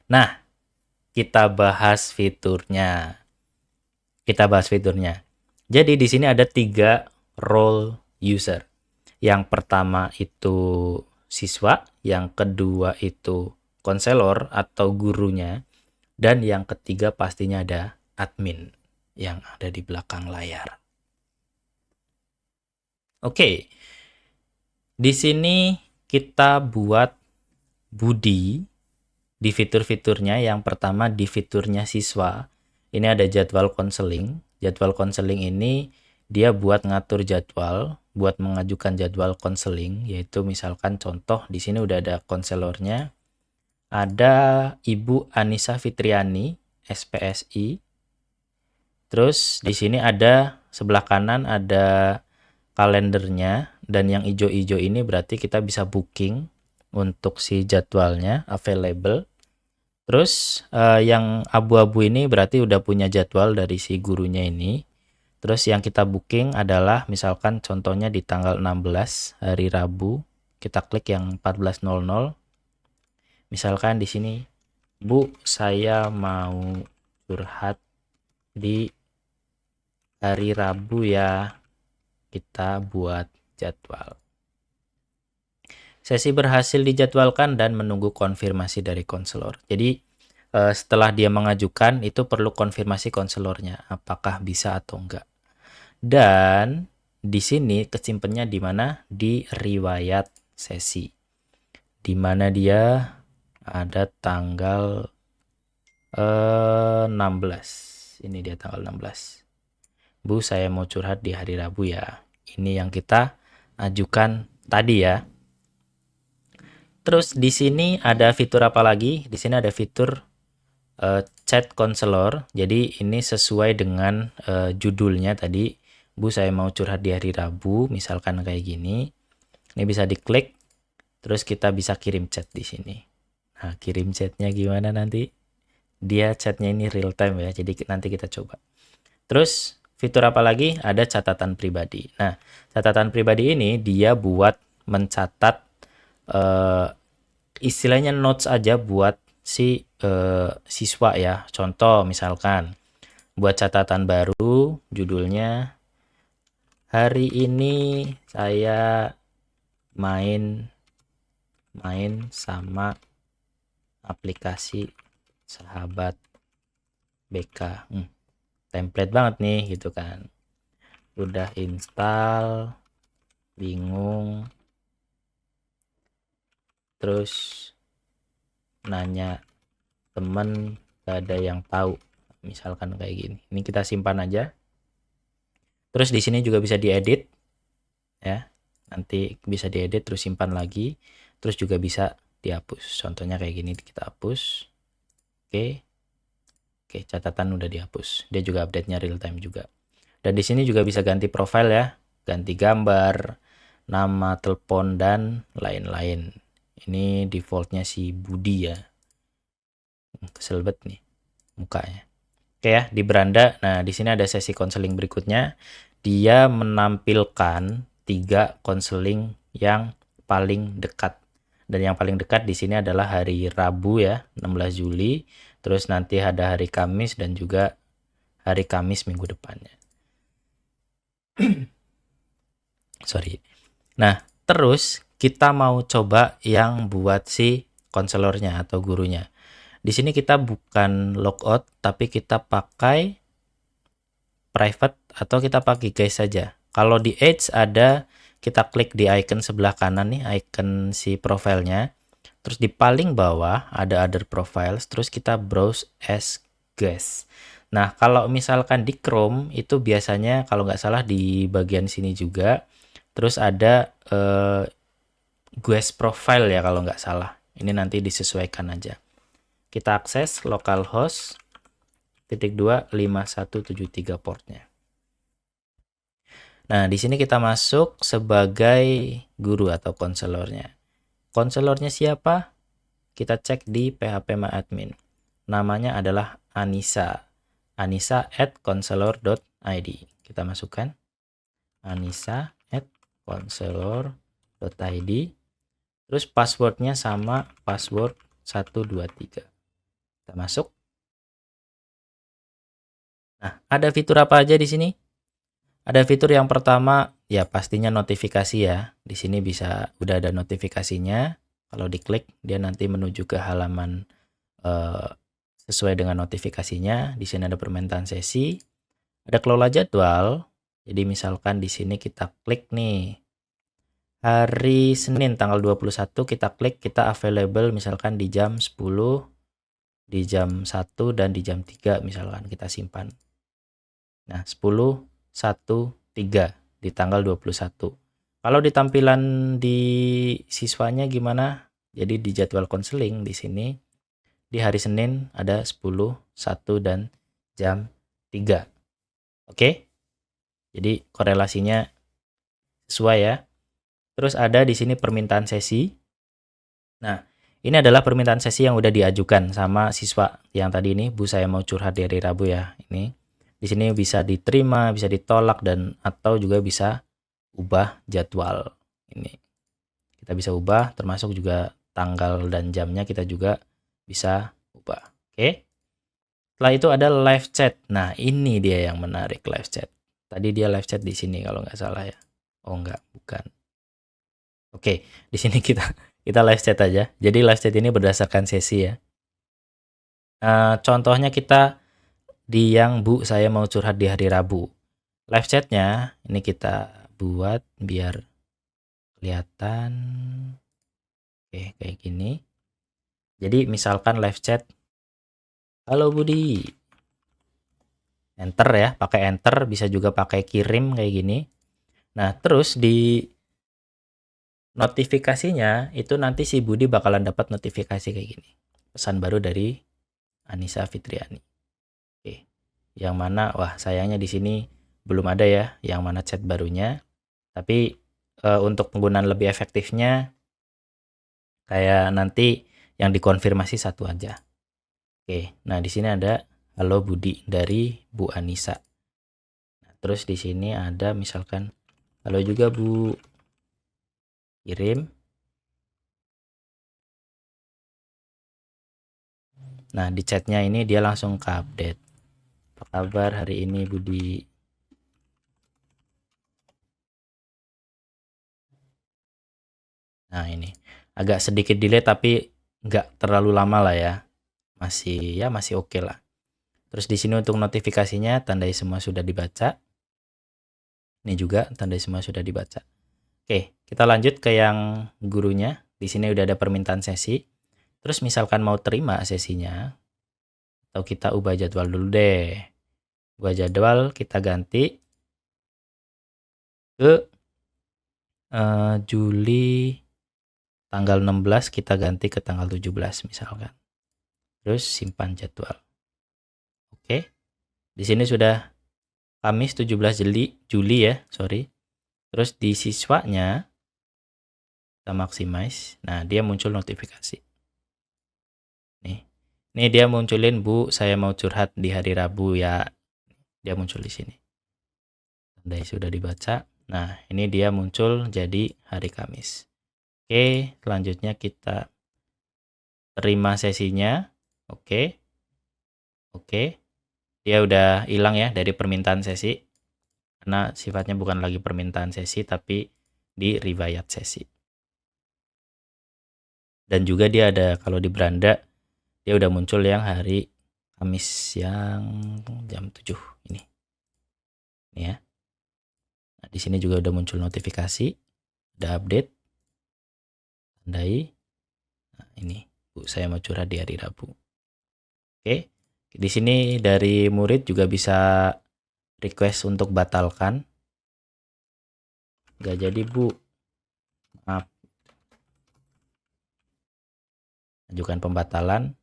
Nah, kita bahas fiturnya. Jadi di sini ada 3 role user. Yang pertama itu siswa, yang kedua itu konselor atau gurunya, dan yang ketiga pastinya ada admin yang ada di belakang layar. Oke, di sini kita buat Budi di fitur-fiturnya. Yang pertama di fiturnya siswa, ini ada jadwal konseling. Jadwal konseling ini dia buat ngatur jadwal, buat mengajukan jadwal konseling, yaitu misalkan contoh di sini udah ada konselornya, ada Ibu Anissa Fitriani, SPSI. Terus di sini ada sebelah kanan ada kalendernya, dan yang hijau-hijau ini berarti kita bisa booking untuk si jadwalnya available. Terus yang abu-abu ini berarti udah punya jadwal dari si gurunya ini. Terus yang kita booking adalah misalkan contohnya di tanggal 16 hari Rabu, kita klik yang 14.00. Misalkan di sini, Bu, saya mau curhat di hari Rabu ya. Kita buat jadwal. Sesi berhasil dijadwalkan dan menunggu konfirmasi dari konselor. Jadi setelah dia mengajukan itu perlu konfirmasi konselornya apakah bisa atau enggak. Dan di sini kesimpannya di mana? Di riwayat sesi. Di mana dia ada tanggal 16. Ini dia tanggal 16. Bu, saya mau curhat di hari Rabu ya. Ini yang kita ajukan tadi ya. Terus di sini ada fitur apa lagi? Di sini ada fitur chat konselor. Jadi ini sesuai dengan judulnya tadi. Bu, saya mau curhat di hari Rabu, misalkan kayak gini. Ini bisa diklik, terus kita bisa kirim chat di sini. Nah, kirim chatnya gimana nanti? Dia chatnya ini real time ya, jadi nanti kita coba. Terus fitur apa lagi? Ada catatan pribadi. Nah, catatan pribadi ini dia buat mencatat istilahnya notes aja buat si siswa ya. Contoh misalkan buat catatan baru, judulnya hari ini saya main sama aplikasi sahabat BK. Template banget nih gitu kan. Udah install, bingung, terus nanya temen, gak ada yang tahu, misalkan kayak gini. Ini kita simpan aja. Terus di sini juga bisa diedit ya, nanti bisa diedit terus simpan lagi, terus juga bisa dihapus. Contohnya kayak gini, kita hapus. Oke, catatan udah dihapus. Dia juga update-nya real time juga. Dan di sini juga bisa ganti profil ya, ganti gambar, nama, telepon, dan lain-lain. Ini defaultnya si Budi ya. Kesel banget nih mukanya. Oke ya, di beranda. Nah, di sini ada sesi konseling berikutnya. Dia menampilkan 3 konseling yang paling dekat. Dan yang paling dekat di sini adalah hari Rabu ya, 16 Juli. Terus nanti ada hari Kamis dan juga hari Kamis minggu depannya. Sorry. Nah, terus kita mau coba yang buat si konselornya atau gurunya. Di sini kita bukan logout, tapi kita pakai private atau kita pakai guys saja. Kalau di Edge ada, kita klik di icon sebelah kanan nih, icon si profilnya. Terus di paling bawah ada other profiles, terus kita browse as guest. Nah, kalau misalkan di Chrome itu biasanya kalau nggak salah di bagian sini juga, terus ada guest profile ya kalau nggak salah. Ini nanti disesuaikan aja. Kita akses localhost /2 5173 portnya. Nah, di sini kita masuk sebagai guru atau konselornya. Konselornya siapa? Kita cek di phpMyAdmin. Namanya adalah Anissa. Anissa@counselor.id. Kita masukkan Anissa@counselor.id. Terus passwordnya sama password 123. Kita masuk. Nah, ada fitur apa aja di sini? Ada fitur yang pertama, ya pastinya notifikasi ya. Di sini udah ada notifikasinya. Kalau diklik, dia nanti menuju ke halaman sesuai dengan notifikasinya. Di sini ada permintaan sesi, ada kelola jadwal. Jadi misalkan di sini kita klik nih, hari Senin tanggal 21 kita klik, kita available misalkan di jam 10, di jam 1, dan di jam 3 misalkan kita simpan. Nah, 10, 1, 3 di tanggal 21. Kalau di tampilan di siswanya gimana? Jadi di jadwal konseling di sini di hari Senin ada 10, 1, dan jam 3. Oke? Jadi korelasinya sesuai ya. Terus ada di sini permintaan sesi. Nah, ini adalah permintaan sesi yang udah diajukan sama siswa yang tadi ini, Bu saya mau curhat di hari Rabu ya. Ini di sini bisa diterima, bisa ditolak, dan atau juga bisa ubah jadwal. Ini kita bisa ubah, termasuk juga tanggal dan jamnya kita juga bisa ubah. Oke. Setelah itu ada live chat. Nah, ini dia yang menarik, live chat. Tadi dia live chat di sini kalau nggak salah ya. Oh enggak, bukan. Oke, di sini kita live chat aja. Jadi live chat ini berdasarkan sesi ya. Contohnya kita di yang Bu saya mau curhat di hari Rabu. Live chatnya ini kita buat biar kelihatan. Oke, kayak gini. Jadi misalkan live chat, halo Budi. Enter ya, pakai enter, bisa juga pakai kirim kayak gini. Nah, terus di notifikasinya itu nanti si Budi bakalan dapat notifikasi kayak gini. Pesan baru dari Anissa Fitriani. Oke. Yang mana wah sayangnya di sini belum ada ya yang mana chat barunya. Tapi untuk penggunaan lebih efektifnya kayak nanti yang dikonfirmasi satu aja. Oke. Nah, di sini ada halo Budi dari Bu Anissa. Nah, terus di sini ada misalkan halo juga Bu, kirim. Nah, di chatnya ini dia langsung ke update. Apa kabar hari ini Budi? Nah, ini agak sedikit delay tapi nggak terlalu lama lah ya. Masih oke lah. Terus di sini untuk notifikasinya tandai semua sudah dibaca. Ini juga tandai semua sudah dibaca. Oke, kita lanjut ke yang gurunya. Di sini udah ada permintaan sesi. Terus misalkan mau terima sesinya, atau kita ubah jadwal dulu deh. Ubah jadwal, kita ganti ke Juli tanggal 16, kita ganti ke tanggal 17 misalkan. Terus simpan jadwal. Oke. Di sini sudah Kamis 17 Juli ya, sorry. Terus di siswanya kita maximize. Nah, dia muncul notifikasi. Nih. Ini dia munculin Bu, saya mau curhat di hari Rabu ya. Dia muncul di sini. Tandai sudah dibaca. Nah, ini dia muncul jadi hari Kamis. Oke, selanjutnya kita terima sesinya. Oke. Oke. Dia udah hilang ya dari permintaan sesi. Karena sifatnya bukan lagi permintaan sesi tapi di riwayat sesi. Dan juga dia ada kalau di beranda dia udah muncul yang hari Kamis yang jam 7 ini. Ini ya. Nah, di sini juga udah muncul notifikasi, ada update. Tandai. Nah, ini Bu saya mau curhat di hari Rabu. Oke. Di sini dari murid juga bisa request untuk batalkan. Gak jadi Bu. Maaf. Ajukan pembatalan.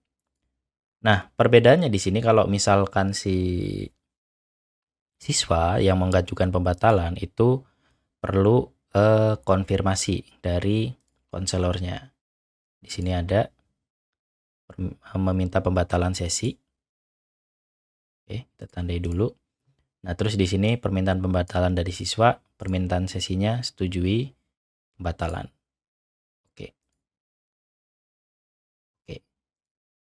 Nah, perbedaannya di sini kalau misalkan si siswa yang mengajukan pembatalan itu perlu konfirmasi dari konselornya. Di sini ada meminta pembatalan sesi. Oke, kita tandai dulu. Nah, terus di sini permintaan pembatalan dari siswa, permintaan sesinya setujui pembatalan. Oke. Oke.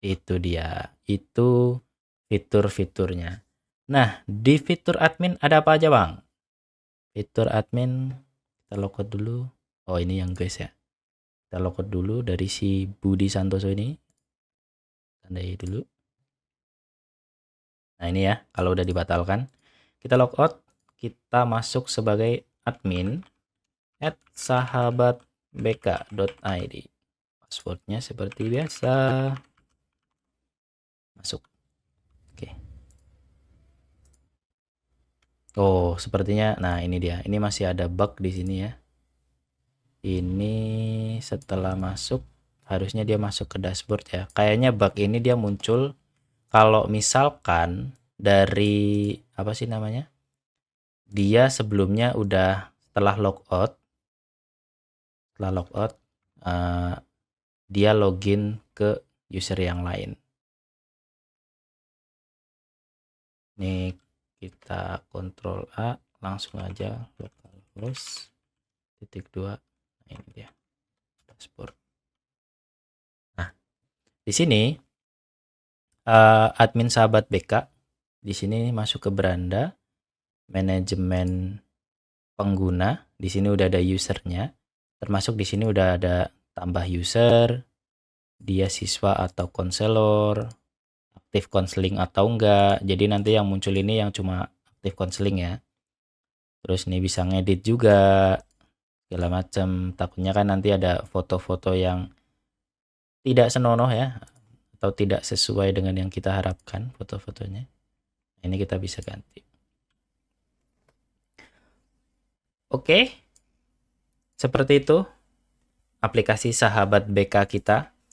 Itu dia. Itu fitur-fiturnya. Nah, di fitur admin ada apa aja, Bang? Fitur admin, kita logout dulu. Oh, ini yang guys ya. Kita logout dulu dari si Budi Santoso ini. Tandai dulu. Nah, ini ya, kalau udah dibatalkan. Kita logout, kita masuk sebagai admin @sahabatbk.id. Passwordnya seperti biasa. Masuk. Oke. Oh, sepertinya, nah ini dia. Ini masih ada bug di sini ya. Ini setelah masuk, harusnya dia masuk ke dashboard ya. Kayaknya bug ini dia muncul kalau misalkan dari, apa sih namanya? Dia sebelumnya udah setelah logout, dia login ke user yang lain. Ini kita Ctrl A, langsung aja localhost -2. Nah, ini dia dashboard. Nah, di sini admin sahabat BK di sini masuk ke beranda manajemen pengguna. Di sini udah ada usernya, termasuk di sini udah ada tambah user, dia siswa atau konselor, aktif konseling atau enggak. Jadi nanti yang muncul ini yang cuma aktif konseling ya. Terus nih bisa ngedit juga segala macam. Takutnya kan nanti ada foto-foto yang tidak senonoh ya, atau tidak sesuai dengan yang kita harapkan foto-fotonya. Ini kita bisa ganti. Oke, seperti itu aplikasi sahabat BK kita.